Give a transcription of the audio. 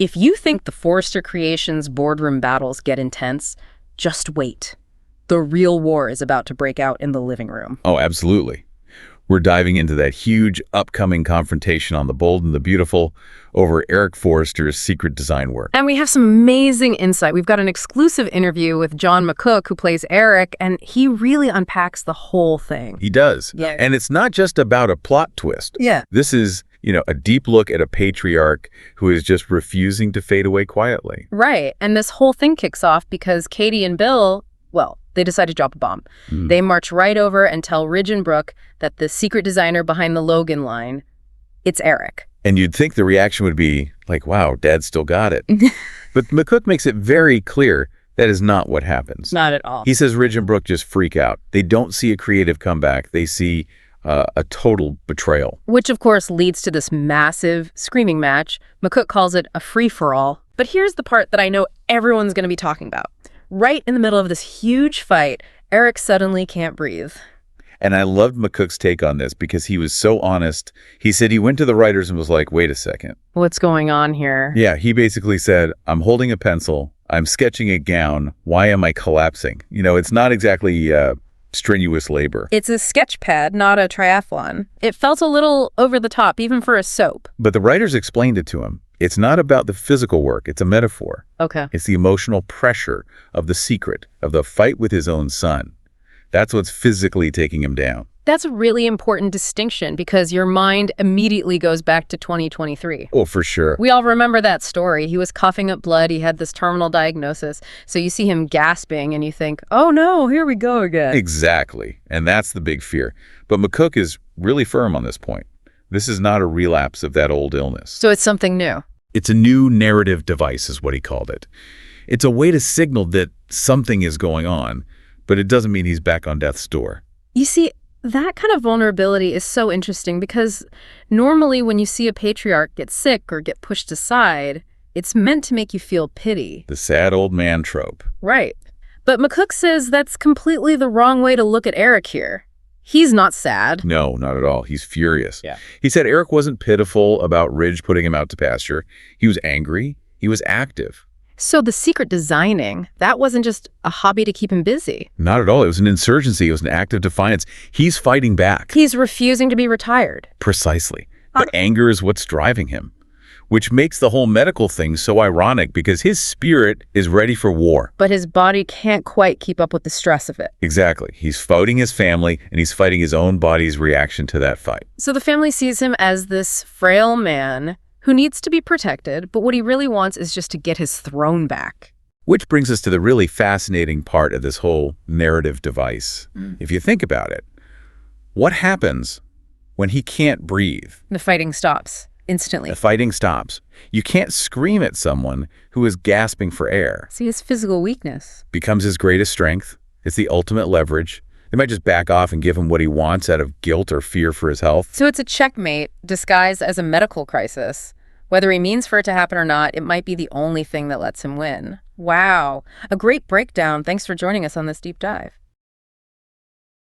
If you think the Forrester Creations boardroom battles get intense, just wait. The real war is about to break out in the living room. Oh, absolutely. We're diving into that huge upcoming confrontation on The Bold and the Beautiful over Eric Forrester's secret design work. And we have some amazing insight. We've got an exclusive interview with John McCook, who plays Eric, and he really unpacks the whole thing. He does. Yeah. And it's not just about a plot twist. Yeah. This is, a deep look at a patriarch who is just refusing to fade away quietly. Right. And this whole thing kicks off because Katie and Bill, they decide to drop a bomb. They march right over and tell Ridge and Brooke that the secret designer behind the Logan line, it's Eric. And you'd think the reaction would be like, wow, Dad still got it. But McCook makes it very clear that is not what happens. Not at all. He says Ridge and Brooke just freak out. They don't see a creative comeback. They see a total betrayal. Which, of course, leads to this massive screaming match. McCook calls it a free-for-all. But here's the part that I know everyone's going to be talking about. Right in the middle of this huge fight, Eric suddenly can't breathe. And I loved McCook's take on this because he was so honest. He said he went to the writers and was like, wait a second. What's going on here? Yeah, he basically said, I'm holding a pencil. I'm sketching a gown. Why am I collapsing? It's not exactly strenuous labor. It's a sketch pad, not a triathlon. It felt a little over the top, even for a soap. But the writers explained it to him. It's not about the physical work. It's a metaphor. Okay. It's the emotional pressure of the secret, of the fight with his own son. That's what's physically taking him down. That's a really important distinction because your mind immediately goes back to 2023. Oh, for sure. We all remember that story. He was coughing up blood. He had this terminal diagnosis. So you see him gasping and you think, oh no, here we go again. Exactly. And that's the big fear. But McCook is really firm on this point. This is not a relapse of that old illness. So it's something new. It's a new narrative device is what he called it. It's a way to signal that something is going on, but it doesn't mean he's back on death's door. You see, that kind of vulnerability is so interesting because normally when you see a patriarch get sick or get pushed aside, it's meant to make you feel pity. The sad old man trope. Right. But McCook says that's completely the wrong way to look at Eric here. He's not sad. No, not at all. He's furious. Yeah. He said Eric wasn't pitiful about Ridge putting him out to pasture. He was angry. He was active. So the secret designing, that wasn't just a hobby to keep him busy. Not at all. It was an insurgency. It was an act of defiance. He's fighting back. He's refusing to be retired. Precisely. But anger is what's driving him, which makes the whole medical thing so ironic because his spirit is ready for war. But his body can't quite keep up with the stress of it. Exactly. He's fighting his family, and he's fighting his own body's reaction to that fight. So the family sees him as this frail man who needs to be protected, but what he really wants is just to get his throne back. Which brings us to the really fascinating part of this whole narrative device. If you think about it, what happens when he can't breathe? The fighting stops instantly. The fighting stops. You can't scream at someone who is gasping for air. See, his physical weakness Becomes his greatest strength. It's the ultimate leverage. They might just back off and give him what he wants out of guilt or fear for his health. So it's a checkmate disguised as a medical crisis. Whether he means for it to happen or not, it might be the only thing that lets him win. Wow. A great breakdown. Thanks for joining us on this deep dive.